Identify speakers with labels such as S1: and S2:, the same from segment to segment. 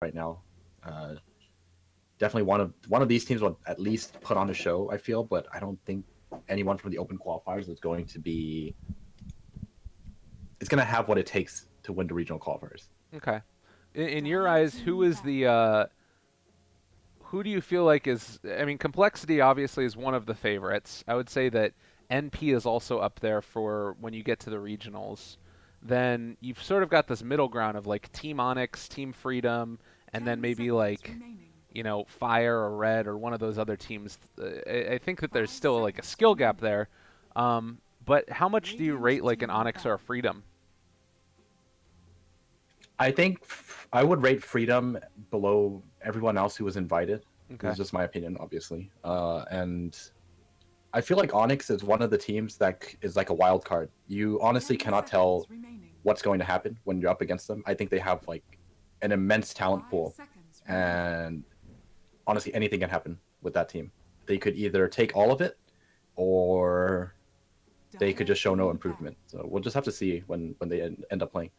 S1: right now. Uh, Definitely one of these teams will at least put on a show. I feel, but I don't think anyone from the open qualifiers is going to be. It's going to have what it takes to win the regional qualifiers.
S2: Okay. In your eyes, who is the who do you feel like is? I mean, complexity obviously is one of the favorites. I would say that NP is also up there for when you get to the regionals. Then you've sort of got this middle ground of like Team Onyx, Team Freedom, and then maybe like Fire or Red or one of those other teams. I think that there's still like a skill gap there. But how much do you rate like an Onyx or a Freedom?
S1: I think I would rate Freedom below everyone else who was invited. This
S2: Okay.
S1: is just my opinion, obviously. And I feel like Onyx is one of the teams that is like a wild card. You honestly cannot tell what's going to happen when you're up against them. I think they have like an immense talent pool, and honestly, anything can happen with that team. They could either take all of it, or they could just show no improvement. So we'll just have to see when they end up playing.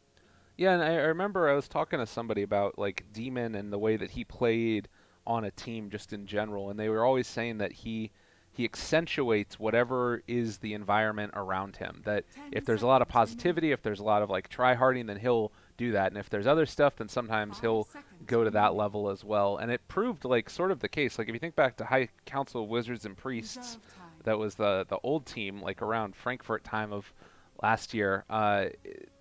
S2: Yeah, and I remember I was talking to somebody about like Demon and the way that he played on a team just in general, and they were always saying that he accentuates whatever is the environment around him. That if there's a lot of positivity, if there's a lot of like try harding, then he'll do that. And if there's other stuff, then sometimes he'll go to that level as well. And it proved like sort of the case. Like if you think back to High Council of Wizards and Priests, that was the old team like around Frankfurt time of last year.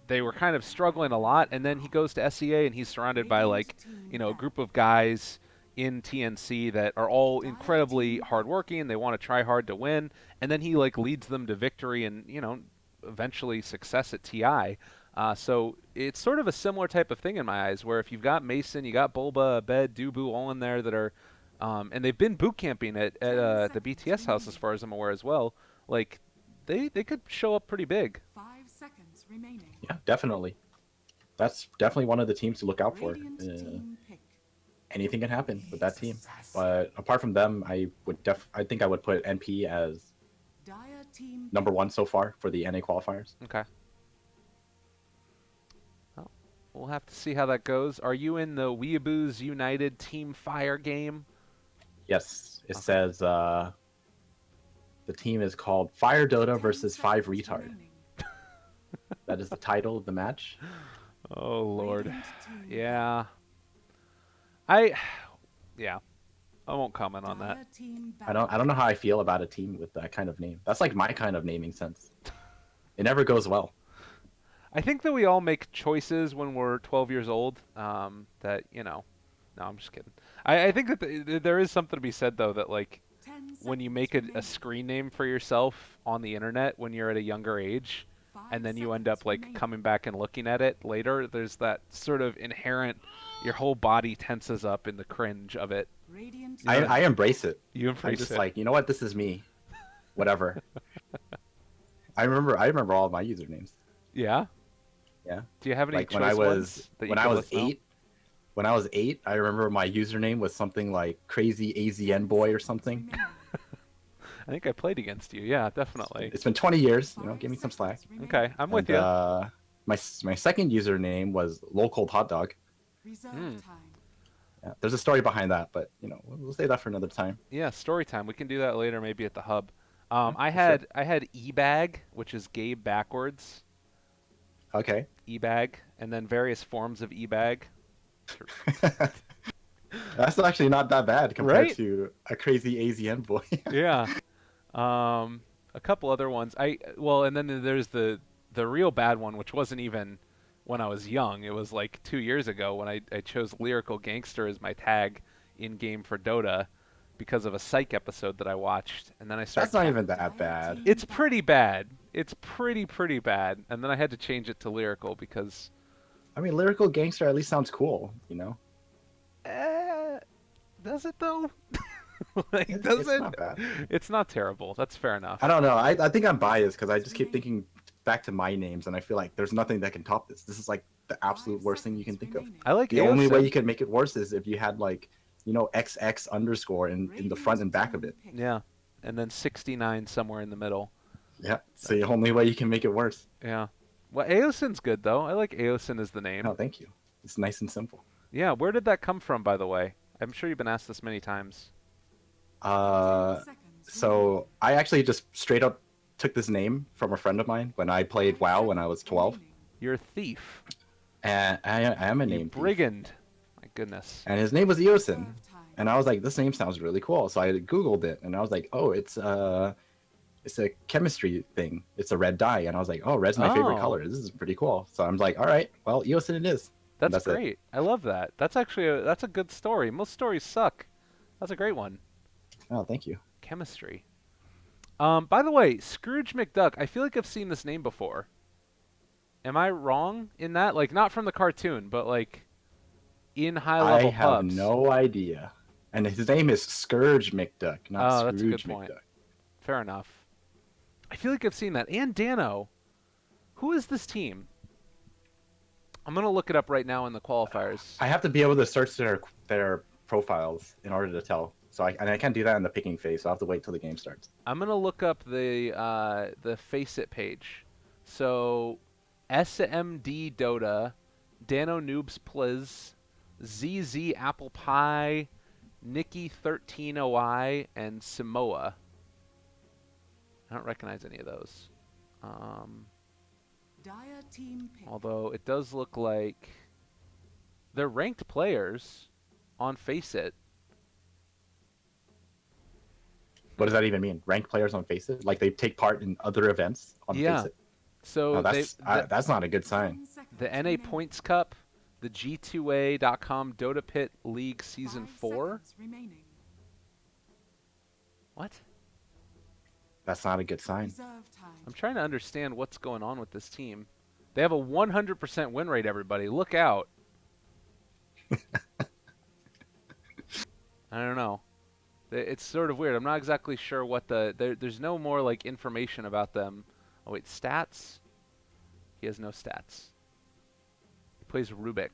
S2: They were kind of struggling a lot, and then he goes to SEA and he's surrounded by like a group of guys in TNC that are all incredibly hardworking. They want to try hard to win, and then he like leads them to victory and eventually success at TI. So it's sort of a similar type of thing in my eyes, where if you've got Mason, you got Bulba, Abed, Dubu, all in there that are, and they've been boot camping at the BTS house as far as I'm aware as well. Like they could show up pretty big.
S1: Yeah, definitely. That's definitely one of the teams to look out for. Anything can happen with that team, but apart from them, I think I would put NP as number one so far for the NA qualifiers.
S2: Okay. Well, we'll have to see how that goes. Are you in the Weeaboos United Team Fire game?
S1: Yes, it
S2: Okay.
S1: says the team is called Fire Dota versus Five Retard. That is the title of the match.
S2: Oh Lord. Yeah. I yeah. I won't comment on that.
S1: I don't know how I feel about a team with that kind of name. That's like my kind of naming sense. It never goes well.
S2: I think that we all make choices when we're 12 years old. That No, I'm just kidding. I think that there is something to be said though that like when you make a screen name for yourself on the internet when you're at a younger age, and then you end up like coming back and looking at it later, there's that sort of inherent, your whole body tenses up in the cringe of it.
S1: I embrace it.
S2: You
S1: I'm
S2: embrace
S1: just
S2: it.
S1: like, you know what, this is me. Whatever. I remember all of my usernames.
S2: Yeah.
S1: Yeah.
S2: Do you have any
S1: Like
S2: choice ones that you
S1: when I
S2: could
S1: was
S2: list now?
S1: 8, I remember my username was something like crazy AZN boy or something.
S2: I think I played against you. Yeah, definitely.
S1: It's been 20 years, give me some slack.
S2: Okay, I'm with
S1: And
S2: you.
S1: my second username was local hot dog.
S2: Hmm.
S1: Yeah, there's a story behind that, but we'll save that for another time.
S2: Yeah, story time. We can do that later, maybe at the hub.
S1: Yeah, for sure.
S2: I had ebag, which is Gabe backwards,
S1: Okay.
S2: ebag, and then various forms of ebag.
S1: That's actually not that bad compared
S2: Right?
S1: to a crazy AZN boy.
S2: Yeah. A couple other ones. And then there's the real bad one, which wasn't even when I was young. It was like 2 years ago when I chose lyrical gangster as my tag in game for Dota because of a psych episode that I watched, and then I
S1: That's
S2: started.
S1: not even that bad.
S2: It's pretty bad. It's pretty bad, and then I had to change it to lyrical because.
S1: I mean, lyrical gangster at least sounds cool.
S2: Eh, does it though? Like, does
S1: It's
S2: it?
S1: not bad.
S2: It's not terrible. That's fair enough.
S1: I don't know. I think I'm biased because I just keep thinking back to my names, and I feel like there's nothing that can top this. This is like the absolute worst thing you can think of.
S2: I like
S1: The only way
S2: Aosin.
S1: you can make it worse is if you had like, XX underscore in the front and back of it.
S2: Yeah, and then 69 somewhere in the middle.
S1: Yeah, it's the only way you can make it worse.
S2: Yeah. Well, Aosin's good though. I like Aosin as the name.
S1: No, thank you. It's nice and simple.
S2: Yeah, where did that come from, by the way? I'm sure you've been asked this many times.
S1: Uh, so I actually just straight up took this name from a friend of mine when I played WoW when I was 12,
S2: You're a thief.
S1: and I am a
S2: You
S1: name thief,
S2: brigand. My goodness.
S1: and his name was Eosin, and I was like, this name sounds really cool, so I googled it, and I was like, oh, it's a chemistry thing. It's a red dye, and I was like, oh, red's my favorite
S2: Oh,
S1: color. This is pretty cool. So I'm like, all right, well, Eosin it is, and
S2: that's
S1: that's it.
S2: great. I love that. That's actually that's a good story. Most stories suck. That's a great one.
S1: Oh, thank you.
S2: Chemistry. By the way, Scrooge McDuck. I feel like I've seen this name before. Am I wrong in that? Like not from the cartoon, but like in high
S1: I
S2: level
S1: have
S2: pubs.
S1: no idea. And his name is Scourge McDuck, not
S2: Oh, that's a good
S1: Scrooge
S2: point.
S1: McDuck.
S2: Fair enough. I feel like I've seen that. And Dano. Who is this team? I'm gonna look it up right now in the qualifiers.
S1: I have to be able to search their profiles in order to tell. And I can't do that in the picking phase, so I have to wait till the game starts.
S2: I'm gonna look up the Faceit page. So SMD Dota, Dano Noobs Pliz, ZZ Apple Pie, Nikki 13OI, and Samoa. I don't recognize any of those. Um, although it does look like they're ranked players on Faceit.
S1: What does that even mean? Rank players on Faceit? Like they take part in other events on
S2: Yeah.
S1: Faceit?
S2: So
S1: No,
S2: they
S1: that's not a good sign.
S2: the NA Points Cup, the G2A.com Dota Pit League Season 4. What?
S1: That's not a good sign.
S2: I'm trying to understand what's going on with this team. They have a 100% win rate, everybody. Look out. I don't know. It's sort of weird. I'm not exactly sure what there's no more like information about them. Oh wait, stats? He has no stats. He plays Rubik.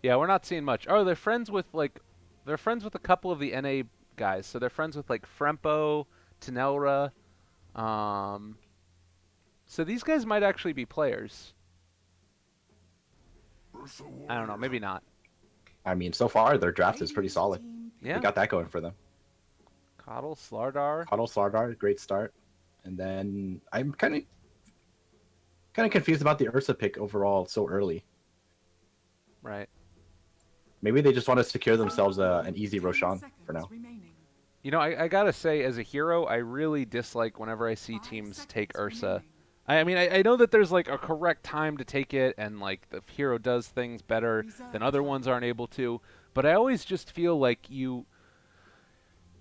S2: Yeah, we're not seeing much. Oh, they're friends with a couple of the NA guys. So they're friends with like Frempo, Tenelra. Um, so these guys might actually be players. I don't know, maybe not.
S1: I mean, so far their draft is pretty solid. They
S2: Yeah.
S1: got that going for them.
S2: Coddle, Slardar.
S1: Huddle Slardar, great start. And then I'm kind of confused about the Ursa pick overall so early.
S2: Right.
S1: Maybe they just want to secure themselves an easy Roshan for now.
S2: You know, I gotta say, as a hero, I really dislike whenever I see teams take Ursa. I mean, I know that there's like a correct time to take it, and like the hero does things better than other ones aren't able to, but I always just feel like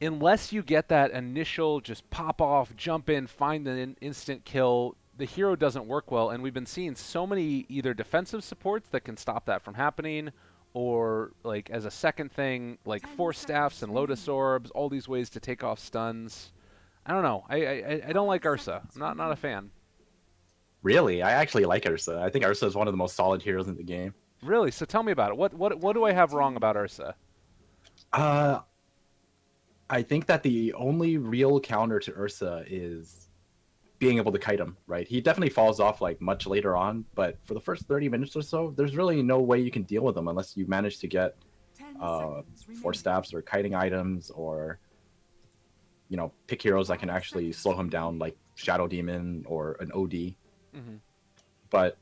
S2: unless you get that initial just pop off, jump in, find the instant kill, the hero doesn't work well, and we've been seeing so many either defensive supports that can stop that from happening, or like as a second thing, like force staffs and lotus orbs, all these ways to take off stuns. I don't know. I don't like Ursa. I'm not a fan.
S1: Really, I actually like Ursa. I think Ursa is one of the most solid heroes in the game.
S2: Really? So tell me about it. What do I have wrong about Ursa?
S1: Uh, I think that the only real counter to Ursa is being able to kite him, right? He definitely falls off like much later on, but for the first 30 minutes or so, there's really no way you can deal with him unless you manage to get force staffs or kiting items, or pick heroes that can actually slow him down, like Shadow Demon or an OD.
S2: Mm-hmm.
S1: But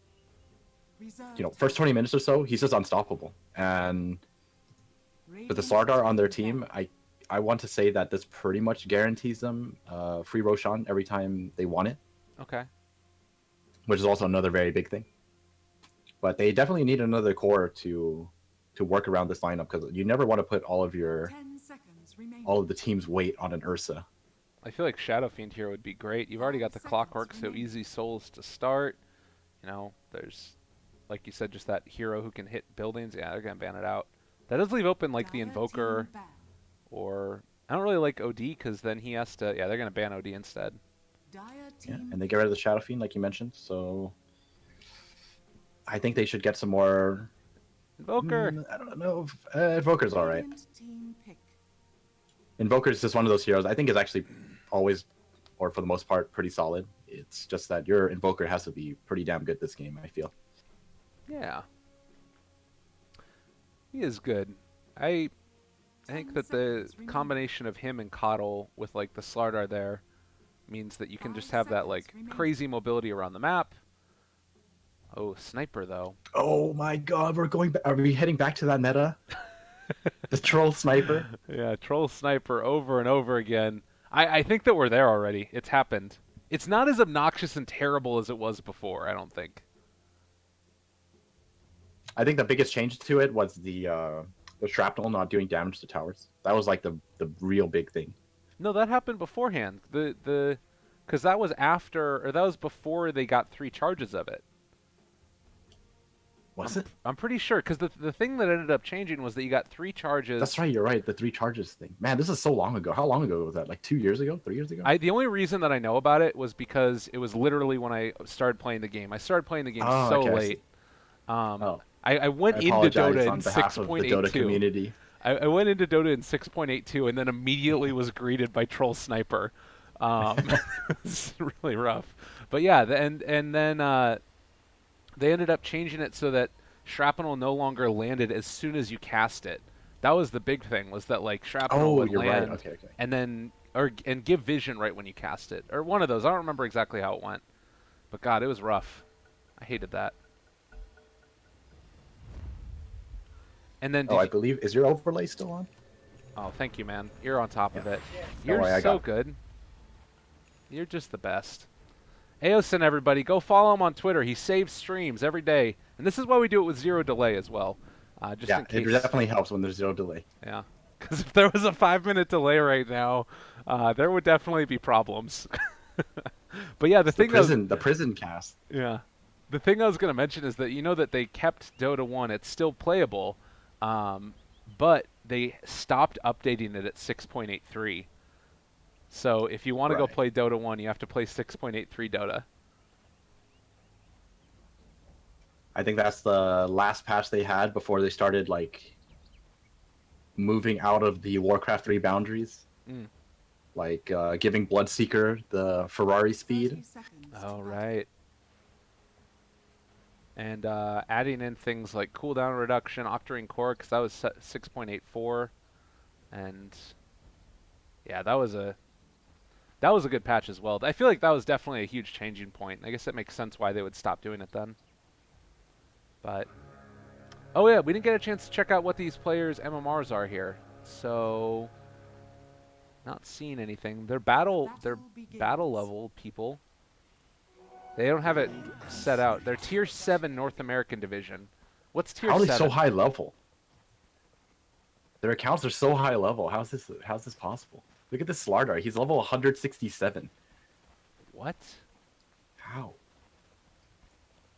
S1: first 20 minutes or so, he's just unstoppable. And with the Slardar on their team, I want to say that this pretty much guarantees them free Roshan every time they want it.
S2: Okay.
S1: Which is also another very big thing. But they definitely need another core to work around this lineup, because you never want to put all of the team's weight on an Ursa.
S2: I feel like Shadow Fiend here would be great. You've already got the Clockwork, so easy souls to start. There's, like you said, just that hero who can hit buildings. Yeah, they're going to ban it out. That does leave open, like, the Invoker, or... I don't really like OD, because then he has to... Yeah, they're going to ban OD instead.
S1: Yeah, and they get rid of the Shadow Fiend, like you mentioned, so... I think they should get some more...
S2: Invoker!
S1: I don't know. Invoker's alright. Invoker's just one of those heroes I think is actually always, or for the most part, pretty solid. It's just that your Invoker has to be pretty damn good this game, I feel.
S2: Yeah. He is good. I I think that the combination of him and Coddle with like the Slardar there means that you can just have that like crazy mobility around the map. Oh, sniper though.
S1: Oh my god, we're going. Are we heading back to that meta? The troll sniper.
S2: Yeah, troll sniper over and over again. I think that we're there already. It's happened. It's not as obnoxious and terrible as it was before, I don't think.
S1: I think the biggest change to it was the shrapnel not doing damage to towers. That was like the real big thing.
S2: No, that happened beforehand. The because that was after or that was before they got 3 charges of it.
S1: Was it?
S2: I'm pretty sure because the thing that ended up changing was that you got 3 charges.
S1: That's right. You're right. The 3 charges thing. Man, this is so long ago. How long ago was that? Like 2 years ago? 3 years ago?
S2: The only reason that I know about it was because it was literally when I started playing the game. I started playing the game so
S1: okay,
S2: late.
S1: Oh,
S2: I went
S1: I
S2: into
S1: apologize
S2: Dota
S1: on
S2: in
S1: behalf of the Dota
S2: 6.82.
S1: community.
S2: I went into Dota in 6.82 and then immediately was greeted by Troll Sniper. It's really rough. But yeah, and then they ended up changing it so that shrapnel no longer landed as soon as you cast it. That was the big thing, was that like shrapnel
S1: Oh,
S2: would
S1: you're right.
S2: land
S1: Okay.
S2: and then and give vision right when you cast it. Or one of those. I don't remember exactly how it went. But god, it was rough. I hated that. And then
S1: Oh, I believe is your overlay still on?
S2: oh, thank you, man. You're on top of it.
S1: Don't
S2: You're
S1: worry, I
S2: so
S1: got it.
S2: good. You're just the best. Aosin, everybody, go follow him on Twitter. He saves streams every day, and this is why we do it with 0 delay as well, just
S1: Yeah,
S2: in case.
S1: it definitely helps when there's 0 delay.
S2: Yeah, because if there was a 5-minute delay right now, there would definitely be problems. But yeah,
S1: The prison cast.
S2: yeah, the thing I was gonna mention is that you know that they kept Dota 1. It's still playable, but they stopped updating it at 6.83. So if you want to go
S1: Right.
S2: play Dota 1, you have to play 6.83 Dota.
S1: I think that's the last patch they had before they started like moving out of the Warcraft 3 boundaries.
S2: Mm.
S1: Like giving Bloodseeker the Ferrari speed.
S2: Oh, right. And adding in things like cooldown reduction, Octarine Core, because that was 6.84, and yeah, that was a good patch as well. I feel like that was definitely a huge changing point. I guess it makes sense why they would stop doing it then. But oh yeah, we didn't get a chance to check out what these players' MMRs are here, so not seeing anything. They're battle level people. They don't have it set out. They're tier 7 North American division. What's tier
S1: How are
S2: 7?
S1: they so high level? Their accounts are so high level. How's this possible? Look at this Slardar. He's level 167.
S2: What?
S1: How?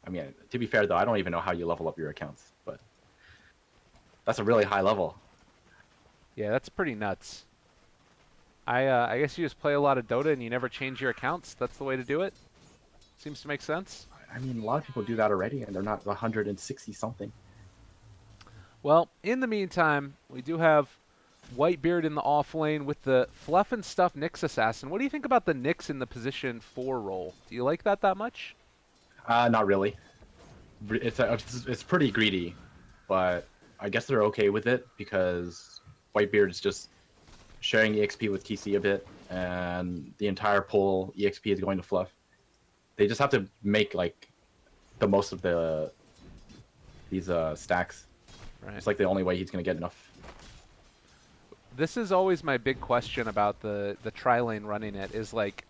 S1: I mean, to be fair though, I don't even know how you level up your accounts, but that's a really high level.
S2: Yeah, that's pretty nuts. I guess you just play a lot of Dota and you never change your accounts. That's the way to do it. Seems to make sense.
S1: I mean, a lot of people do that already, and they're not 160 something.
S2: Well, in the meantime, we do have Whitebeard in the off lane with the Fluff and Stuff Nyx Assassin. What do you think about the Nyx in the position 4 role? Do you like that much?
S1: Not really. It's pretty greedy, but I guess they're okay with it because Whitebeard is just sharing EXP with TC a bit, and the entire pool EXP is going to Fluff. They just have to make like the most of these stacks.
S2: Right.
S1: It's like the only way he's gonna get enough.
S2: This is always my big question about the tri-lane running it, is like,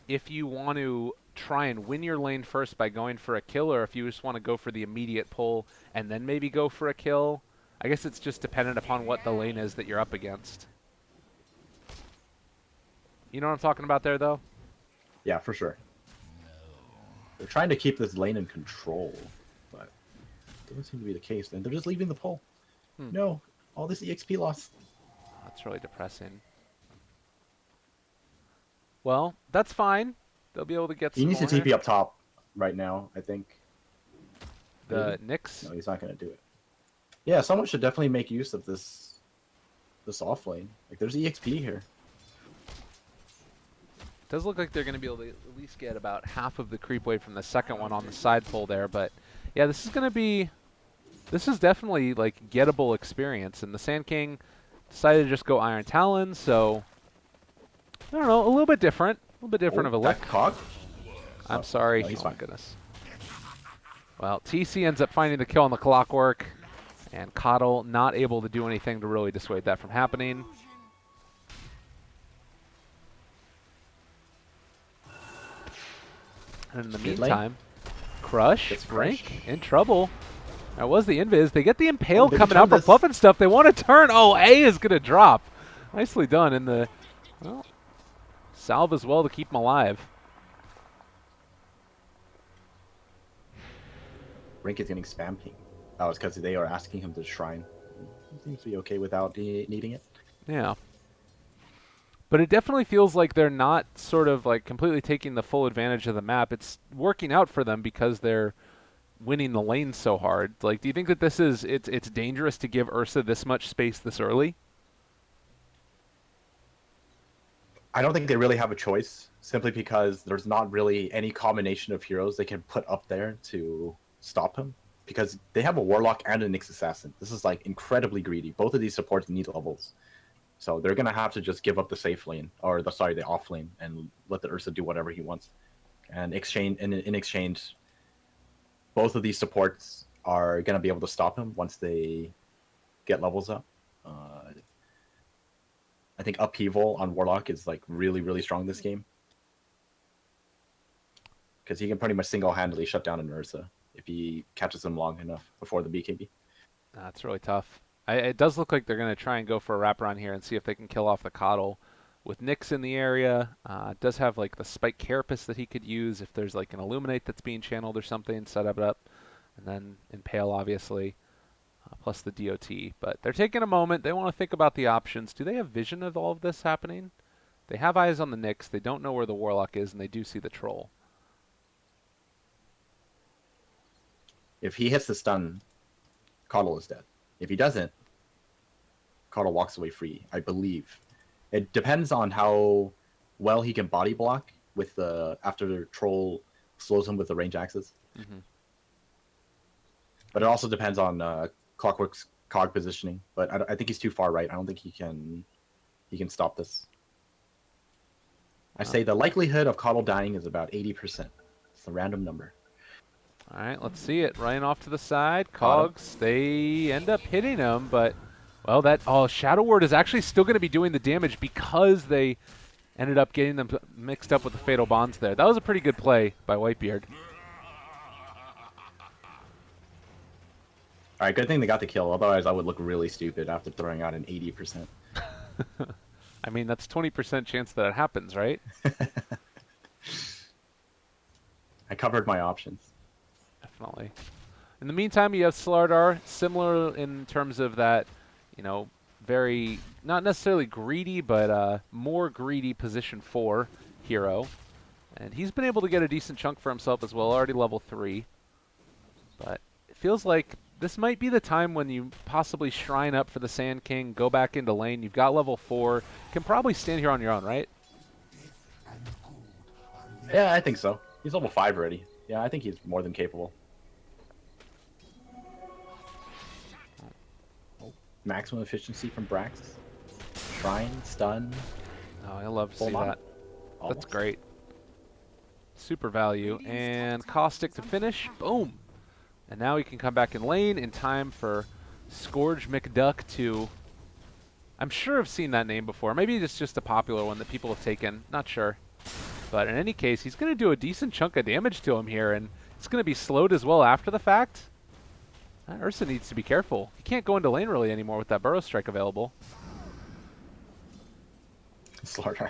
S2: if you want to try and win your lane first by going for a kill, or if you just want to go for the immediate pull and then maybe go for a kill. I guess it's just dependent upon what the lane is that you're up against. You know what I'm talking about there, though?
S1: Yeah, for sure. They're trying to keep this lane in control, but it doesn't seem to be the case. And they're just leaving the pole. No, all this EXP loss.
S2: That's really depressing. Well, that's fine. They'll be able to get some
S1: He needs to
S2: more.
S1: TP up top right now, I think.
S2: The Nyx?
S1: No, he's not going to do it. Yeah, someone should definitely make use of this off lane. Like, there's EXP here.
S2: Does look like they're going to be able to at least get about half of the creep wave from the second one on the side pull there, but yeah, this is going to be This is definitely like gettable experience, and the Sand King decided to just go Iron Talon, so I don't know, a little bit different. A little bit different
S1: Oh,
S2: of a look.
S1: that cog?
S2: I'm
S1: Oh,
S2: sorry.
S1: no, he's
S2: Oh
S1: fine.
S2: my goodness. Well, TC ends up finding the kill on the Clockwork, and Coddle not able to do anything to really dissuade that from happening. And in the
S1: Mid lane
S2: meantime, Crush,
S1: gets
S2: Brink,
S1: fresh.
S2: in trouble. That was the Invis. They get the
S1: Oh,
S2: Impale
S1: maybe
S2: coming out
S1: turn
S2: from
S1: this.
S2: Puff and stuff. They want to turn. Oh, A is going to drop. Nicely done in the, well, salve as well to keep him alive.
S1: Rink is getting spam ping. Oh, it's because they are asking him to shrine. He seems to be okay without needing it.
S2: Yeah. But it definitely feels like they're not sort of like completely taking the full advantage of the map. It's working out for them because they're winning the lane so hard. Like, do you think that this is it's dangerous to give Ursa this much space this early?
S1: I don't think they really have a choice, simply because there's not really any combination of heroes they can put up there to stop him. Because they have a Warlock and a Nyx Assassin. This is like incredibly greedy. Both of these supports need levels. So they're gonna have to just give up the safe lane, or the off lane, and let the Ursa do whatever he wants. And in exchange, both of these supports are gonna be able to stop him once they get levels up. I think upheaval on Warlock is like really strong this game, because he can pretty much single-handedly shut down an Ursa if he catches him long enough before the BKB.
S2: That's really tough. It does look like they're going to try and go for a wraparound here and see if they can kill off the Coddle. With Nyx in the area, does have like the Spike Carapace that he could use if there's like an Illuminate that's being channeled or something, set it up. And then Impale, obviously, plus the DOT. But they're taking a moment. They want to think about the options. Do they have vision of all of this happening? They have eyes on the Nyx. They don't know where the Warlock is, and they do see the Troll.
S1: If he hits the stun, Coddle is dead. If he doesn't, Coddle walks away free, I believe. It depends on how well he can body block with the after the Troll slows him with the range axes.
S2: Mm-hmm.
S1: But it also depends on Clockwork's cog positioning. But I think he's too far right. I don't think he can stop this. I say the likelihood of Coddle dying is about 80%. It's a random number.
S2: All right, let's see it. Running off to the side. Cogs, they end up hitting him, but, well, Shadow Word is actually still going to be doing the damage because they ended up getting them mixed up with the Fatal Bonds there. That was a pretty good play by Whitebeard.
S1: All right, good thing they got the kill. Otherwise, I would look really stupid after throwing out an 80%.
S2: I mean, that's 20% chance that it happens, right?
S1: I covered my options.
S2: Definitely. In the meantime, you have Slardar, similar in terms of that, very, not necessarily greedy, but more greedy position 4 hero. And he's been able to get a decent chunk for himself as well, already level 3. But it feels like this might be the time when you possibly shrine up for the Sand King, go back into lane. You've got level 4. Can probably stand here on your own, right?
S1: Yeah, I think so. He's level 5 already. Yeah, I think he's more than capable. Maximum efficiency from Brax. Shrine, stun.
S2: Oh, I love to
S1: Full
S2: see
S1: mod.
S2: that.
S1: Almost.
S2: That's great. Super value. And Caustic to finish. Boom. And now he can come back in lane in time for Scourge McDuck to... I'm sure I've seen that name before. Maybe it's just a popular one that people have taken. Not sure. But in any case, he's going to do a decent chunk of damage to him here, and it's going to be slowed as well after the fact. Ursa needs to be careful. He can't go into lane really anymore with that Burrow Strike available.
S1: Slardar.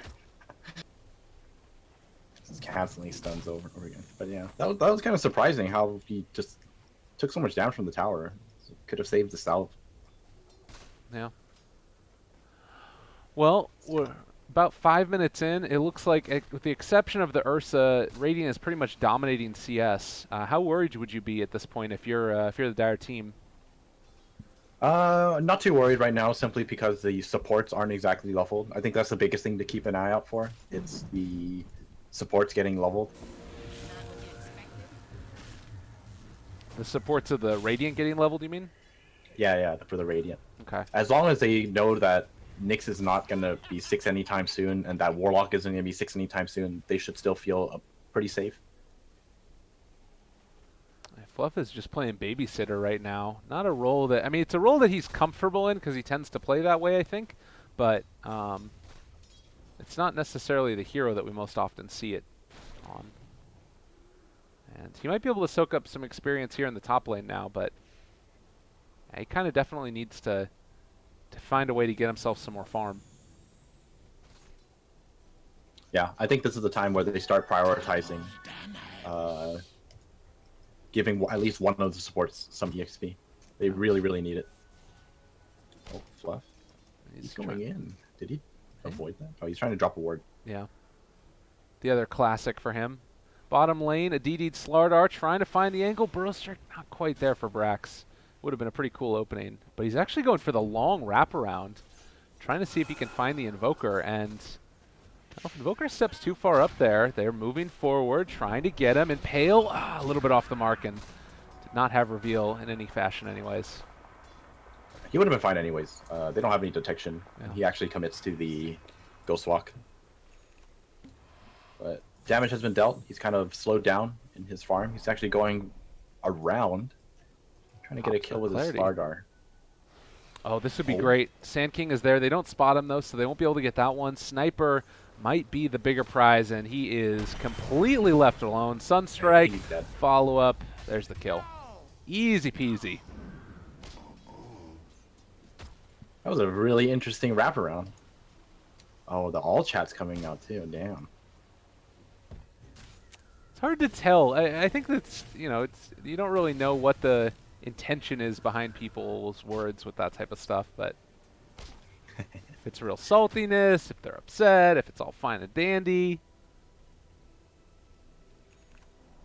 S1: Just constantly stuns over and over again. But yeah, that was kind of surprising how he just took so much damage from the tower. Could have saved the salve.
S2: Yeah. Well, we're about 5 minutes in. It looks like, with the exception of the Ursa, Radiant is pretty much dominating CS. How worried would you be at this point if you're the Dire team?
S1: Not too worried right now, simply because the supports aren't exactly leveled. I think that's the biggest thing to keep an eye out for. It's the supports getting leveled.
S2: The supports of the Radiant getting leveled, you mean?
S1: Yeah, for the Radiant.
S2: Okay.
S1: As long as they know that Nyx is not gonna be 6 anytime soon, and that Warlock isn't gonna be 6 anytime soon, they should still feel pretty safe.
S2: Fluff is just playing babysitter right now. Not a role that, I mean, it's a role that he's comfortable in because he tends to play that way, I think. But it's not necessarily the hero that we most often see it on. And he might be able to soak up some experience here in the top lane now, but he kind of definitely needs to find a way to get himself some more farm.
S1: Yeah, I think this is the time where they start prioritizing giving at least one of the supports some EXP. They really need it. Oh, Fluff. He's going in. Did he avoid that? Oh, he's trying to drop a ward.
S2: Yeah. The other classic for him. Bottom lane, a DD'd Slardar trying to find the angle. Burrowster not quite there for Brax. Would have been a pretty cool opening. But he's actually going for the long wraparound. Trying to see if he can find the Invoker. And if Invoker steps too far up there, they're moving forward, trying to get him. Impale, a little bit off the mark and did not have reveal in any fashion anyways.
S1: He would have been fine anyways. They don't have any detection.
S2: Yeah.
S1: And he actually commits to the Ghost Walk. But damage has been dealt. He's kind of slowed down in his farm. He's actually going around, trying to get a kill with his Slardar.
S2: Oh, this would be great. Sand King is there. They don't spot him, though, so they won't be able to get that one. Sniper might be the bigger prize, and he is completely left alone. Sunstrike, follow-up. There's the kill. Easy peasy.
S1: That was a really interesting wraparound. Oh, the all chat's coming out, too. Damn.
S2: It's hard to tell. I think that's, you don't really know what the intention is behind people's words with that type of stuff, but if it's real saltiness, if they're upset, if it's all fine and dandy.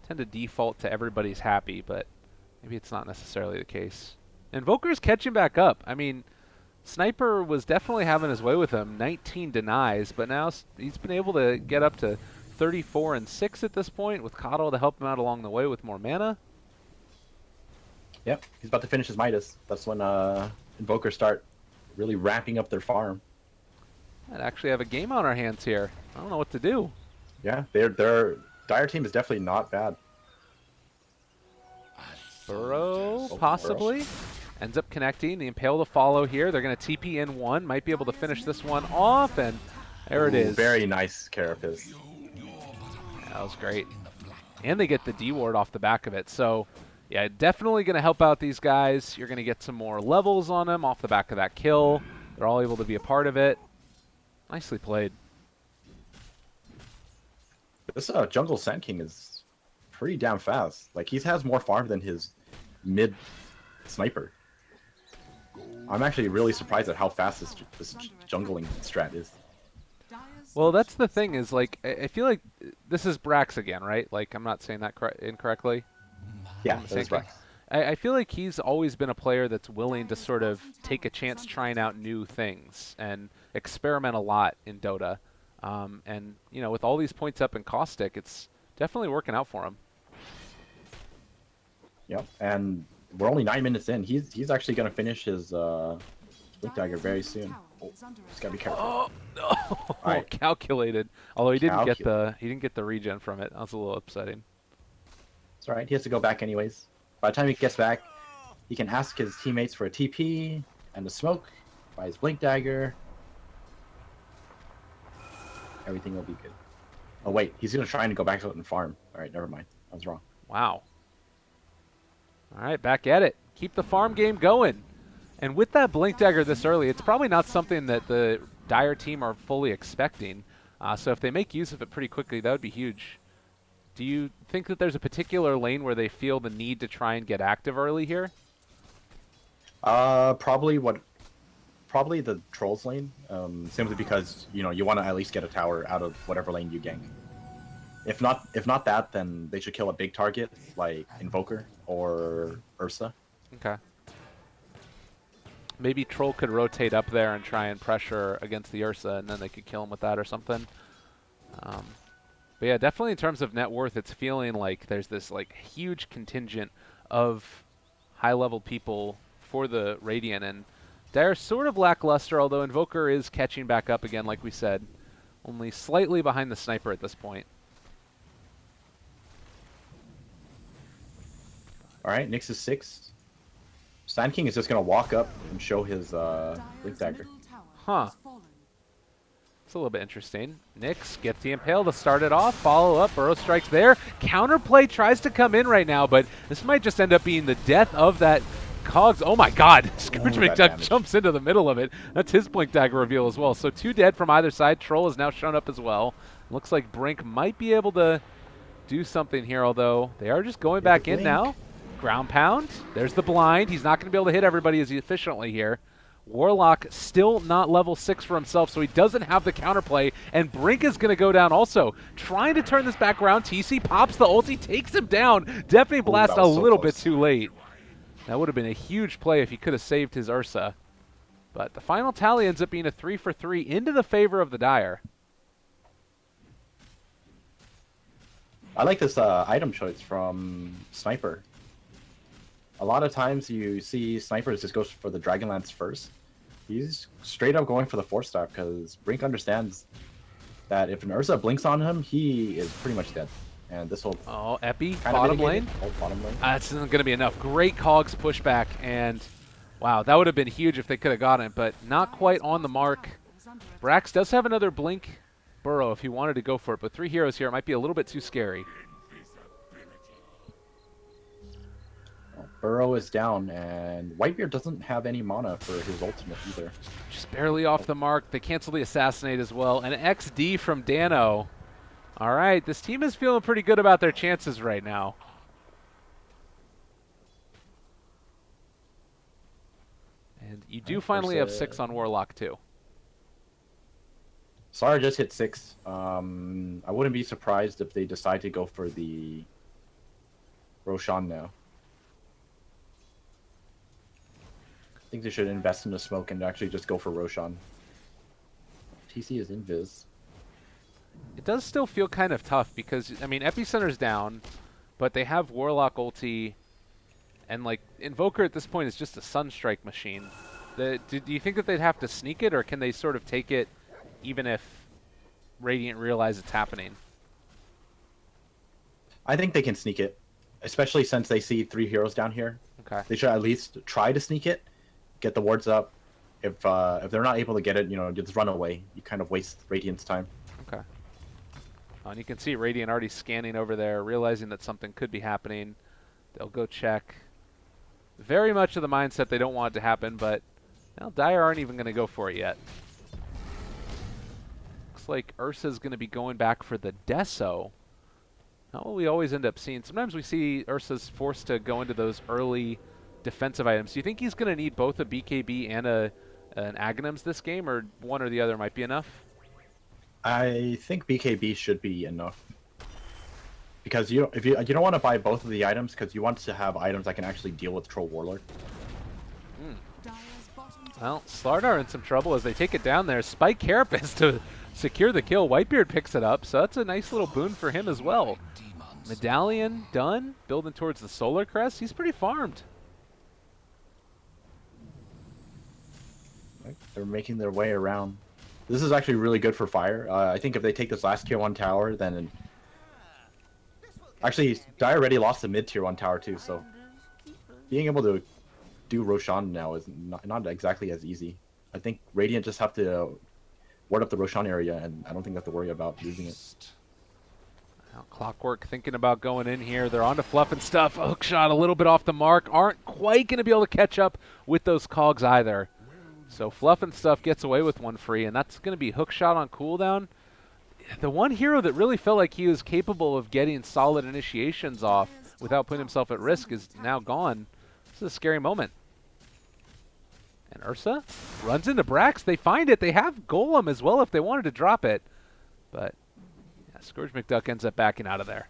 S2: I tend to default to everybody's happy, but maybe it's not necessarily the case. Invoker's catching back up. I mean, Sniper was definitely having his way with him. 19 denies, but now he's been able to get up to 34 and 6 at this point with Coddle to help him out along the way with more mana.
S1: Yep, he's about to finish his Midas. That's when Invokers start really ramping up their farm.
S2: Might actually have a game on our hands here. I don't know what to do.
S1: Yeah, their Dire team is definitely not bad.
S2: Burrow, possibly. Ends up connecting. The Impale to follow here. They're going to TP in one. Might be able to finish this one off, and there it is.
S1: Very nice Carapace.
S2: Yeah, that was great. And they get the D-ward off the back of it. So, yeah, definitely going to help out these guys. You're going to get some more levels on them off the back of that kill. They're all able to be a part of it. Nicely played.
S1: This jungle Sand King is pretty damn fast. Like, he has more farm than his mid sniper. I'm actually really surprised at how fast this jungling strat is.
S2: Well, that's the thing is, like, I feel like this is Brax again, right? Like, I'm not saying that incorrectly.
S1: Yeah, that's Brax.
S2: I feel like he's always been a player that's willing to sort of take a chance trying out new things and experiment a lot in Dota. And, with all these points up in Caustic, it's definitely working out for him.
S1: Yep, and we're only 9 minutes in. He's actually going to finish his Blink Dagger very soon. Oh, just gotta be careful.
S2: Oh no! Right. Calculated. Although he didn't get the regen from it. That was a little upsetting.
S1: It's alright. He has to go back anyways. By the time he gets back, he can ask his teammates for a TP and a smoke by his Blink Dagger. Everything will be good. Oh wait, he's gonna try and go back out and farm. All right, never mind. I was wrong.
S2: Wow. All right, back at it. Keep the farm game going. And with that Blink Dagger this early, it's probably not something that the Dire team are fully expecting. So if they make use of it pretty quickly, that would be huge. Do you think that there's a particular lane where they feel the need to try and get active early here?
S1: Probably the Trolls lane. Simply because you want to at least get a tower out of whatever lane you gank. If not that, then they should kill a big target like Invoker or Ursa.
S2: Okay. Maybe Troll could rotate up there and try and pressure against the Ursa, and then they could kill him with that or something. But yeah, definitely in terms of net worth, it's feeling like there's this like huge contingent of high-level people for the Radiant, and they're sort of lackluster, although Invoker is catching back up again, like we said. Only slightly behind the Sniper at this point.
S1: All right, Nyx is 6. Sand King is just going to walk up and show his Blink Dagger.
S2: Huh. It's a little bit interesting. Nyx gets the Impale to start it off. Follow up. Burrow strikes there. Counterplay tries to come in right now, but this might just end up being the death of that Cogs. Oh my god. Scourge McDuck jumps into the middle of it. That's his Blink Dagger reveal as well. So 2 dead from either side. Troll has now shown up as well. Looks like Brink might be able to do something here, although they are just going back in now. Ground pound. There's the blind. He's not going to be able to hit everybody as efficiently here. Warlock still not level 6 for himself, so he doesn't have the counterplay, and Brink is going to go down also. Trying to turn this back around. TC pops the ulti, takes him down. Deafening Blast a little bit too late. That would have been a huge play if he could have saved his Ursa. But the final tally ends up being a 3 for 3 into the favor of the Dire.
S1: I like this item choice from Sniper. A lot of times you see snipers just go for the Dragonlance first. He's straight up going for the 4-star because Brink understands that if an Ursa blinks on him, he is pretty much dead. And this will...
S2: Oh, Epi, bottom lane.
S1: Oh, bottom lane.
S2: This isn't going to be enough. Great Cogs pushback, and wow, that would have been huge if they could have gotten it, but not quite on the mark. Brax does have another Blink Burrow if he wanted to go for it, but 3 heroes here. It might be a little bit too scary.
S1: Burrow is down, and Whitebeard doesn't have any mana for his ultimate either.
S2: Just barely off the mark. They cancel the Assassinate as well. An XD from Dano. All right, this team is feeling pretty good about their chances right now. And you do finally have 6 on Warlock too.
S1: Sara just hit 6. I wouldn't be surprised if they decide to go for the Roshan now. I think they should invest in the smoke and actually just go for Roshan. TC is invis.
S2: It does still feel kind of tough because, I mean, Epicenter's down, but they have Warlock ulti, and, like, Invoker at this point is just a Sunstrike machine. Do you think that they'd have to sneak it, or can they sort of take it even if Radiant realize it's happening?
S1: I think they can sneak it, especially since they see 3 heroes down here.
S2: Okay.
S1: They should at least try to sneak it, get the wards up. If they're not able to get it, you know, just run away. You kind of waste Radiant's time.
S2: Okay. And you can see Radiant already scanning over there, realizing that something could be happening. They'll go check. Very much of the mindset they don't want it to happen, but now Dire aren't even going to go for it yet. Looks like Ursa's going to be going back for the Deso. Not what we always end up seeing. Sometimes we see Ursa's forced to go into those early defensive items. Do you think he's going to need both a BKB and an Aghanims this game, or one or the other might be enough?
S1: I think BKB should be enough. Because you don't want to buy both of the items because you want to have items that can actually deal with Troll Warlord.
S2: Well, Slardar in some trouble as they take it down there. Spike Carapace to secure the kill. Whitebeard picks it up, so that's a nice little boon for him as well. Medallion done, building towards the Solar Crest. He's pretty farmed.
S1: They're making their way around. This is actually really good for Fire. I think if they take this last tier 1 tower, then... Actually, Dire already lost the mid tier 1 tower too, so... Being able to do Roshan now is not exactly as easy. I think Radiant just have to ward up the Roshan area, and I don't think they have to worry about losing it.
S2: Now, Clockwork thinking about going in here. They're on to Fluff and Stuff. Hookshot a little bit off the mark. Aren't quite going to be able to catch up with those Cogs either. So Fluff and Stuff gets away with one free, and that's going to be Hookshot on cooldown. The one hero that really felt like he was capable of getting solid initiations off without putting himself at risk is now gone. This is a scary moment. And Ursa runs into Brax. They find it. They have Golem as well if they wanted to drop it. But yeah, Scourge McDuck ends up backing out of there.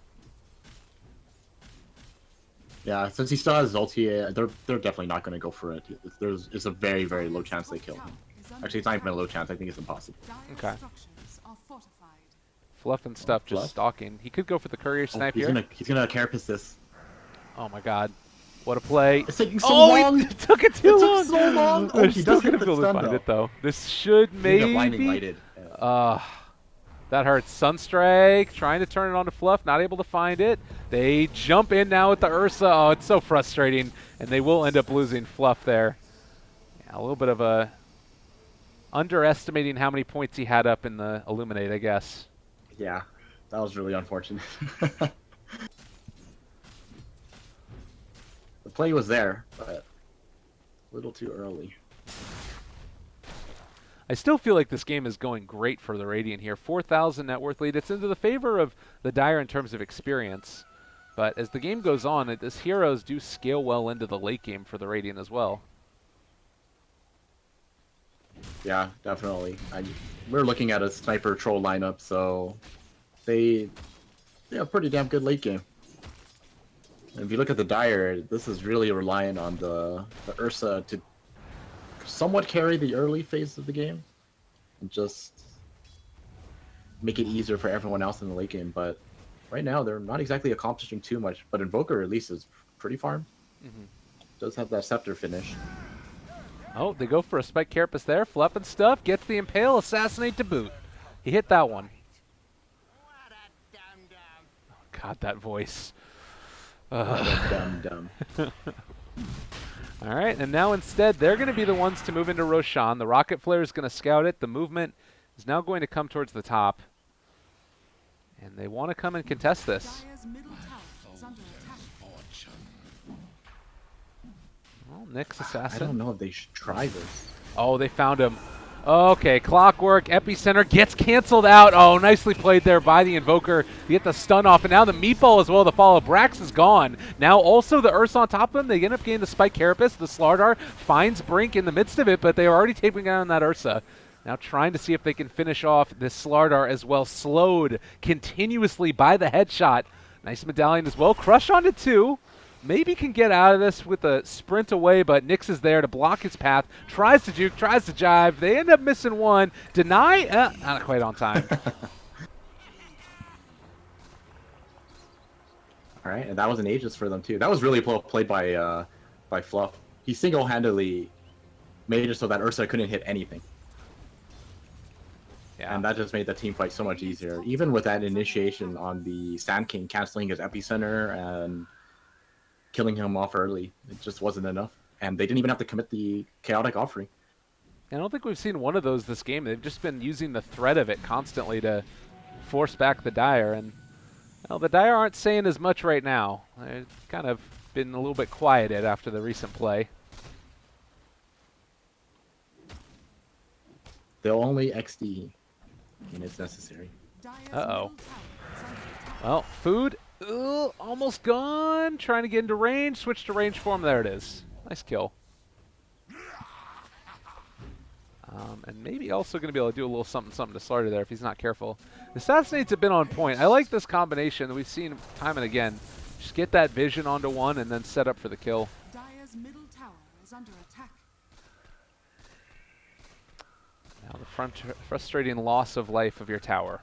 S1: Yeah, since he still has his ulti, they're definitely not going to go for it. It's a very, very low chance they kill him. Actually, it's not even a low chance. I think it's impossible.
S2: Okay. Fluff and Stuff just stalking. He could go for the courier snipe here.
S1: He's gonna carapace this.
S2: Oh my god. What a play.
S1: It's taking so
S2: Oh,
S1: long.
S2: he took it too long.
S1: It took so long. Oh,
S2: They're
S1: he
S2: still
S1: does
S2: going
S1: hit
S2: to
S1: the
S2: be able to
S1: stun,
S2: find
S1: though.
S2: it, though. This should
S1: Maybe the blinding
S2: maybe...
S1: lighted.
S2: That hurts. Sunstrike trying to turn it on to Fluff, not able to find it. They jump in now with the Ursa. Oh, it's so frustrating, and they will end up losing Fluff there. Yeah, a little bit of a underestimating how many points he had up in the Illuminate, I guess.
S1: Yeah, that was really unfortunate. The play was there, but a little too early.
S2: I still feel like this game is going great for the Radiant here. 4,000 net worth lead. It's into the favor of the Dire in terms of experience. But as the game goes on, these heroes do scale well into the late game for the Radiant as well.
S1: Yeah, definitely. We're looking at a sniper troll lineup, so they have pretty damn good late game. And if you look at the Dire, this is really reliant on the Ursa to somewhat carry the early phase of the game and just make it easier for everyone else in the late game. But right now, they're not exactly accomplishing too much. But Invoker at least is pretty farm. Does have that Scepter finish.
S2: Oh, they go for a Spike Carapace there. Fluff and stuff. Gets the Impale. Assassinate to boot. He hit that one. Oh, God, that voice.
S1: Dumb.
S2: All right, and now instead, they're going to be the ones to move into Roshan. The Rocket Flare is going to scout it. The movement is now going to come towards the top. And they want to come and contest this. Well, Nyx Assassin.
S1: I don't know if they should try this.
S2: Oh, they found him. Okay, Clockwork, Epicenter gets canceled out. Oh, nicely played there by the Invoker to get the stun off. And now the Meatball as well to follow. Brax is gone. Now also the Ursa on top of them. They end up getting the Spike Carapace. The Slardar finds Brink in the midst of it, but they are already taking down that Ursa. Now trying to see if they can finish off this Slardar as well. Slowed continuously by the headshot. Nice medallion as well. Crush onto 2. Maybe can get out of this with a sprint away, but Nyx is there to block his path. Tries to juke, tries to jive. They end up missing one. Deny? Not quite on time.
S1: All right, and that was an Aegis for them too. That was really well played by Fluff. He single-handedly made it so that Ursa couldn't hit anything. Yeah. And that just made the team fight so much easier. Even with that initiation on the Sand King canceling his Epicenter and killing him off early, it just wasn't enough. And they didn't even have to commit the Chaotic Offering.
S2: I don't think we've seen one of those this game. They've just been using the threat of it constantly to force back the Dire. And well, the Dire aren't saying as much right now. They've kind of been a little bit quieted after the recent play.
S1: They'll only XD when it's necessary.
S2: Uh-oh. Well, food. Almost gone. Trying to get into range. Switch to range form. There it is. Nice kill. And maybe also going to be able to do a little something to Slardar there if he's not careful. The Assassinates have been on point. I like this combination that we've seen time and again. Just get that vision onto one and then set up for the kill.
S3: Dire's middle tower is under attack.
S2: Now the frustrating loss of life of your tower.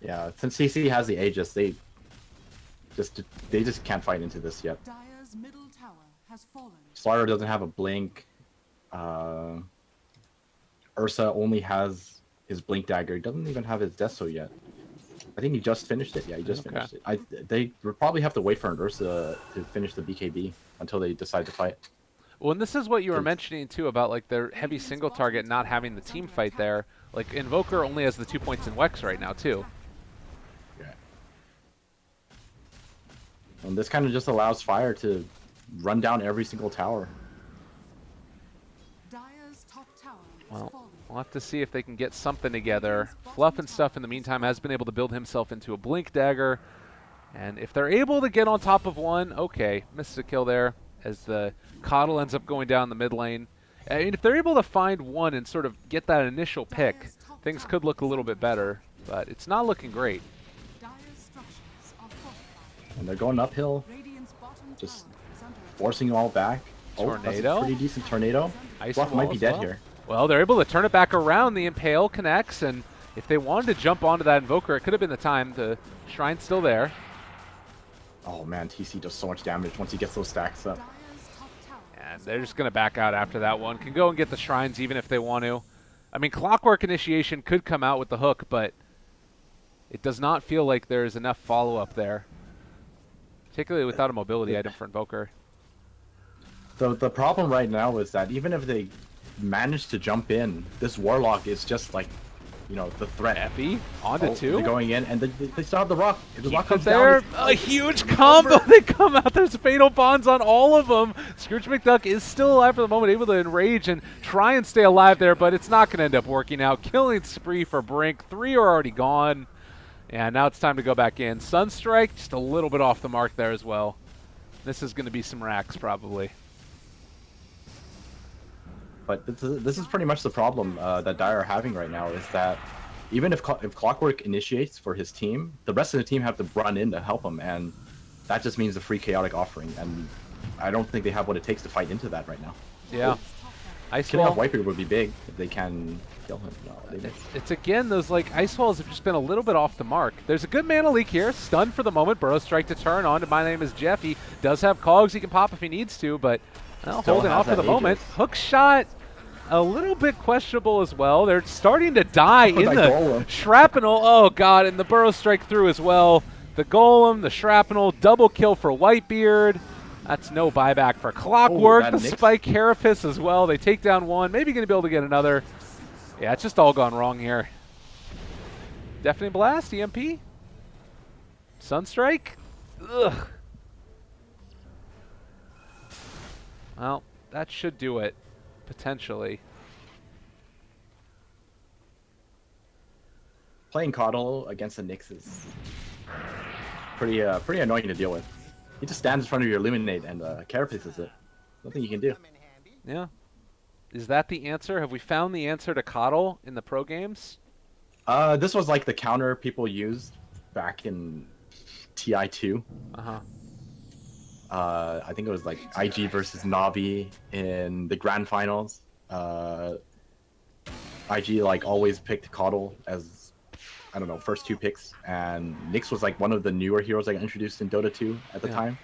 S1: Yeah, since CC has the Aegis, they just can't fight into this yet.
S3: Dire's middle tower has fallen.
S1: Slardar doesn't have a blink. Ursa only has his blink dagger. He doesn't even have his Deso yet. I think he just finished it. Yeah, he just finished it. They would probably have to wait for an Ursa to finish the BKB until they decide to fight.
S2: Well, and this is what you were mentioning too about like their heavy single target not having the team fight there. Like Invoker only has the 2 points in Wex right now too.
S1: Yeah. And this kind of just allows Fire to run down every single tower.
S3: Dire's top tower has
S2: Well,
S3: fallen.
S2: we'll have to see if they can get something together. Fluff and stuff in the meantime has been able to build himself into a blink dagger. And if they're able to get on top of one, okay, misses a kill there as the Coddle ends up going down the mid lane. I mean, if they're able to find one and sort of get that initial pick, things could look a little bit better, but it's not looking great.
S3: Dire's structures are fortified.
S1: And they're going uphill,
S3: Radiant's bottom
S1: just
S3: tower is under attack.
S1: forcing them all back. Oh, that's a
S2: Tornado?
S1: pretty decent tornado.
S2: Ice
S1: Fluff
S2: wall
S1: might be
S2: as
S1: dead
S2: well.
S1: here.
S2: Well, they're able to turn it back around. The Impale connects, and if they wanted to jump onto that Invoker, it could have been the time. The Shrine's still there.
S1: Oh man, TC does so much damage once he gets those stacks up.
S3: Dire's top tower
S2: And
S3: is
S2: they're just going to back out after that one. Can go and get the shrines even if they want to. I mean, Clockwork Initiation could come out with the hook, but it does not feel like there's enough follow-up there. Particularly without a mobility item for Invoker.
S1: The problem right now is that even if they manage to jump in, this Warlock is just like, you know, the threat.
S2: Epi, onto
S1: Oh,
S2: two.
S1: they're going in, and they still have the rock. If the rock
S2: Keep
S1: comes
S2: it there.
S1: down,
S2: A huge combo. They come out. There's fatal bonds on all of them. Scrooge McDuck is still alive for the moment, able to enrage and try and stay alive there, but it's not going to end up working out. Killing spree for Brink. 3 are already gone. And now it's time to go back in. Sunstrike, just a little bit off the mark there as well. This is going to be some racks, probably.
S1: But this is pretty much the problem that Dire are having right now, is that even if Clockwork initiates for his team, the rest of the team have to run in to help him, and that just means a free chaotic offering, and I don't think they have what it takes to fight into that right now.
S2: Yeah. Ice
S1: Killing off
S2: Wall.
S1: Wiper would be big if they can kill him. No, they didn't.
S2: It's again, those like Ice Walls have just been a little bit off the mark. There's a good mana leak here. Stunned for the moment. Burrow Strike to turn on to My Name is Jeff. He does have cogs he can pop if he needs to, but well,
S1: Still
S2: holding
S1: has
S2: off for
S1: that
S2: the moment.
S1: Aegis.
S2: Hook shot, a little bit questionable as well. They're starting to die in
S1: that
S2: the
S1: golem.
S2: shrapnel. Oh god, and the Burrow Strike through as well. The golem, the shrapnel, double kill for Whitebeard. That's no buyback for Clockwork.
S1: that
S2: The
S1: Nyx.
S2: Spike Carapace as well. They take down one. Maybe going to be able to get another. Yeah, it's just all gone wrong here. Deafening Blast, EMP. Sunstrike. Ugh. Well, that should do it, potentially.
S1: Playing Coddle against the Nyx is pretty annoying to deal with. He just stands in front of your Illuminate and carapaces it. Nothing you can do.
S2: Yeah. Is that the answer? Have we found the answer to Coddle in the pro games?
S1: This was like the counter people used back in TI2.
S2: Uh-huh.
S1: I think it was like IG versus Navi in the grand finals. IG like always picked Coddle as, I don't know, first 2 picks, and Nyx was like one of the newer heroes I got introduced in Dota 2 at the time,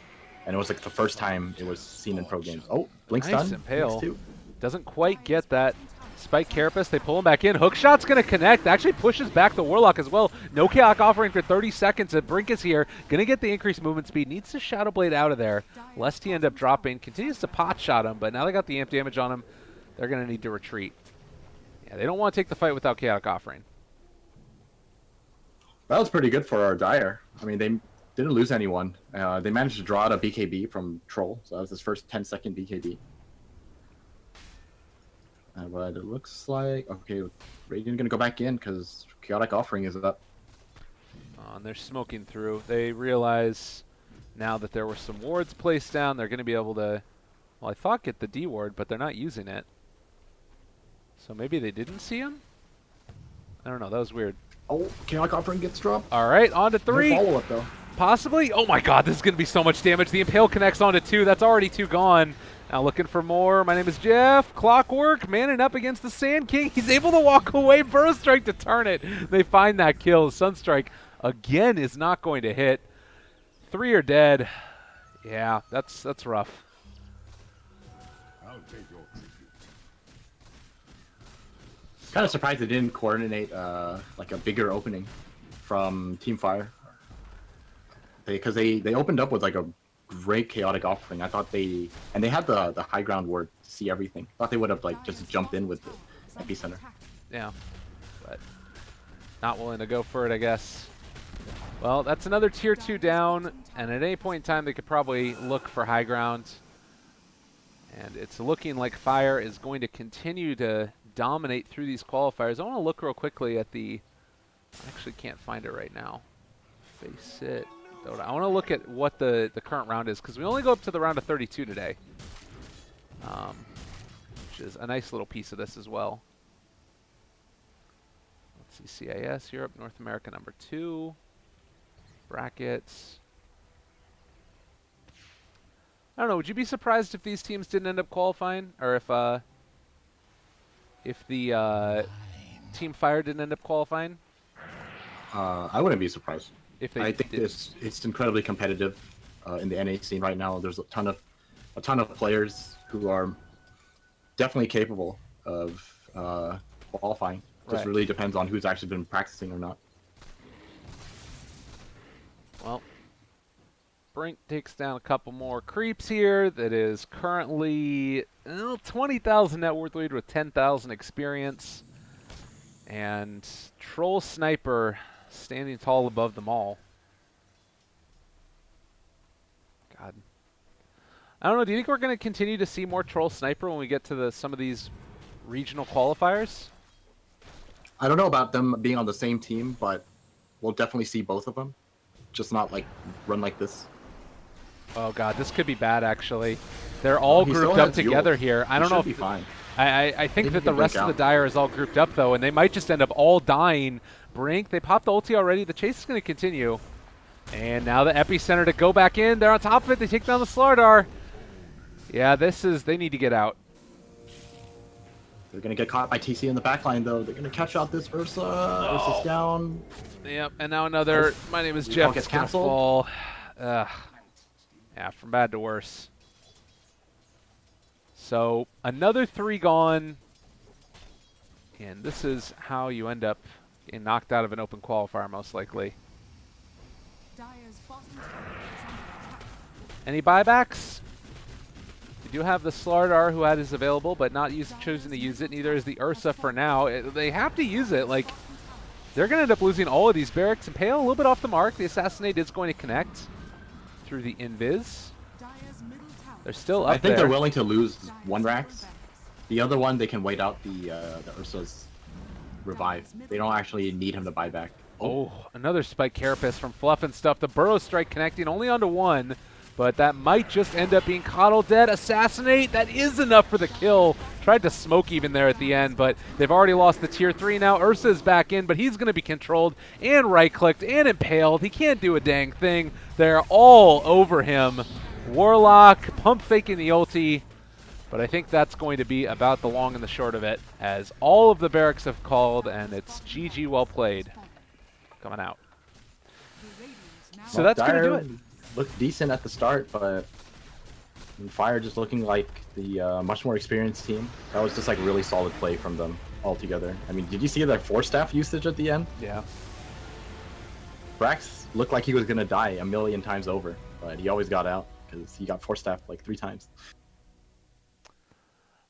S1: and it was like the first time it was seen in pro games. Oh, Blink
S2: Nice
S1: stun.
S2: Impale.
S1: Nyx too.
S2: Doesn't quite get that. Spike Carapace, they pull him back in. Hookshot's going to connect. Actually pushes back the Warlock as well. No chaotic offering for 30 seconds. Brink is here. Going to get the increased movement speed. Needs to Shadow Blade out of there, lest he end up dropping. Continues to pot shot him, but now they got the amp damage on him. They're going to need to retreat. Yeah, they don't want to take the fight without chaotic offering.
S1: That was pretty good for our Dire. I mean, they didn't lose anyone. They managed to draw out a BKB from Troll, so that was his first 10-second BKB. But it looks like, okay, Radiant gonna go back in because Chaotic Offering is up.
S2: And they're smoking through. They realize now that there were some wards placed down, they're going to be able to, well, I thought get the D ward, but they're not using it. So maybe they didn't see him? I don't know. That was weird.
S1: Oh, Chaotic Offering gets dropped.
S2: All right, on to 3.
S1: No follow-up, though.
S2: Possibly. Oh my god, this is going to be so much damage. The Impale connects onto 2. That's already 2 gone. Now looking for more. My name is Jeff. Clockwork manning up against the Sand King. He's able to walk away. Burrow Strike to turn it. They find that kill. Sunstrike again is not going to hit. 3 are dead. Yeah, that's rough.
S4: I'll take your tribute.
S1: Kind of surprised they didn't coordinate like a bigger opening from Team Fire. Because they opened up with like a great Chaotic Offering. I thought they had the high ground ward to see everything. Thought they would have like just jumped in with the epicenter.
S2: Yeah, but not willing to go for it, I guess. Well, that's another tier 2 down, and at any point in time they could probably look for high ground. And it's looking like Fire is going to continue to dominate through these qualifiers. I want to look real quickly at the, I actually can't find it right now. Face it. I want to look at what the current round is, because we only go up to the round of 32 today. Which is a nice little piece of this as well. Let's see, CIS, Europe, North America number 2. Brackets. I don't know, would you be surprised if these teams didn't end up qualifying? Or if the Team Fire didn't end up qualifying?
S1: I wouldn't be surprised.
S2: If they
S1: I think
S2: did.
S1: it's incredibly competitive. in the NA scene right now. There's a ton of players who are definitely capable of qualifying. Just
S2: Right.
S1: really depends on who's actually been practicing or not.
S2: Well, Brink takes down a couple more creeps here. That is currently 20,000 net worth lead with 10,000 experience. And Troll Sniper standing tall above them all. God. I don't know. Do you think we're going to continue to see more Troll Sniper when we get to some of these regional qualifiers?
S1: I don't know about them being on the same team, but we'll definitely see both of them. Just not like run like this.
S2: Oh God, this could be bad actually. They're all
S1: He still
S2: grouped up
S1: has
S2: together
S1: Yules.
S2: here. I
S1: He
S2: don't know
S1: should
S2: if
S1: be fine.
S2: I think that
S1: he
S2: the
S1: can
S2: rest
S1: break
S2: of the
S1: out.
S2: Dire is all grouped up though, and they might just end up all dying. Brink, they popped the ulti already. The chase is going to continue. And now the epicenter to go back in. They're on top of it. They take down the Slardar. Yeah, they need to get out.
S1: They're gonna get caught by TC in the backline though. They're gonna catch out this Ursa. Ursa's down.
S2: Yep, and now another, my name is
S1: Recall
S2: Jeff,
S1: gets
S2: is gonna
S1: canceled.
S2: fall. Ugh. Yeah, from bad to worse. So, another 3 gone. And this is how you end up getting knocked out of an open qualifier, most likely.
S3: Dire's bottom tower is under attack.
S2: Any buybacks? We do have the Slardar who had his available, but not chosen to use it. Neither is the Ursa for now. They have to use it. Like, they're going to end up losing all of these barracks. And Pale a little bit off the mark. The Assassinate is going to connect through the Invis.
S3: Dire's middle tower.
S2: They're still up
S1: I think
S2: there.
S1: they're willing to lose
S3: Dire's
S1: one
S3: lower
S1: Rax.
S3: barracks.
S1: The other one, they can wait out the Ursa's revive. They don't actually need him to buy back.
S2: Oh, another Spike Carapace from Fluff and Stuff. The Burrow Strike connecting only onto 1, but that might just end up being Coddle dead. Assassinate, that is enough for the kill. Tried to smoke even there at the end, but they've already lost the tier 3 now. Ursa's back in, but he's going to be controlled and right-clicked and impaled. He can't do a dang thing. They're all over him. Warlock, pump faking the ulti. But I think that's going to be about the long and the short of it, as all of the barracks have called, and it's GG well played coming out.
S3: The Radiant now
S2: So that's going to do
S1: Dire
S2: it.
S1: Looked decent at the start, but Fire just looking like the much more experienced team. That was just like really solid play from them altogether. I mean, did you see their 4-staff usage at the end?
S2: Yeah.
S1: Brax looked like he was gonna die a million times over, but he always got out because he got 4-staff like 3 times.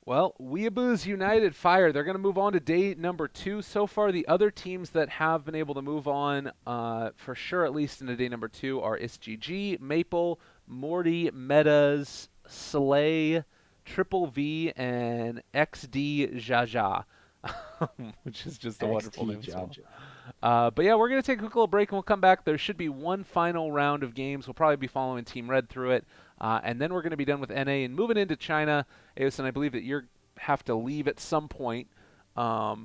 S2: Well, Weeaboos United Fire, they're going to move on to day number 2. So far, the other teams that have been able to move on, for sure, at least into day number 2, are SGG, Maple, Morty, Metas, Slay, Triple V, and XD Jaja, which is just a wonderful name. As well. But yeah, we're going to take a quick little break and we'll come back. There should be one final round of games. We'll probably be following Team Red through it. And then we're going to be done with NA and moving into China. Aosin, I believe that you have to leave at some point.
S1: I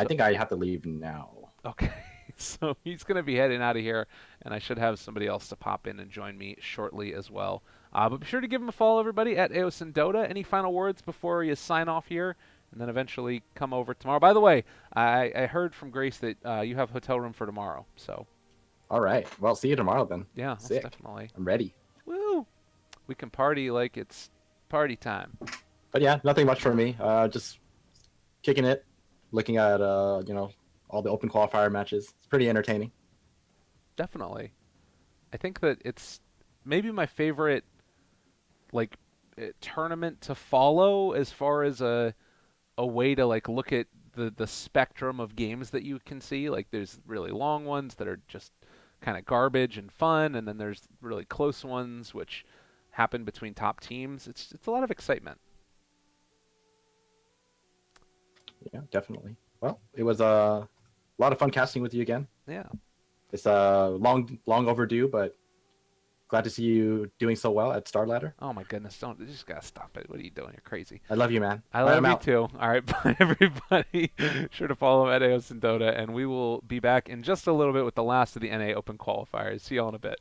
S1: think I have to leave now.
S2: Okay. So he's going to be heading out of here, and I should have somebody else to pop in and join me shortly as well. But be sure to give him a follow, everybody, at Aosin Dota. Any final words before you sign off here? And then eventually come over tomorrow. By the way, I heard from Grace that you have hotel room for tomorrow. So,
S1: All right. Well, see you tomorrow then.
S2: yeah, most
S1: Sick.
S2: definitely.
S1: I'm ready.
S2: Woo! We can party like it's party time.
S1: But yeah, nothing much for me. Just kicking it, looking at all the open qualifier matches. It's pretty entertaining.
S2: Definitely. I think that it's maybe my favorite tournament to follow as far as a way to look at the spectrum of games that you can see. Like there's really long ones that are just kind of garbage and fun, and then there's really close ones which happen between top teams. It's a lot of excitement.
S1: Yeah, definitely. Well, it was a lot of fun casting with you again.
S2: Yeah.
S1: It's long overdue, but glad to see you doing so well at Star Ladder.
S2: Oh my goodness, you just gotta stop it. What are you doing? You're crazy.
S1: I love you, man.
S2: I
S1: All right,
S2: love
S1: I'm
S2: you
S1: out.
S2: too. All right, bye everybody. Sure to follow at Aosin Dota, and we will be back in just a little bit with the last of the NA Open qualifiers. See y'all in a bit.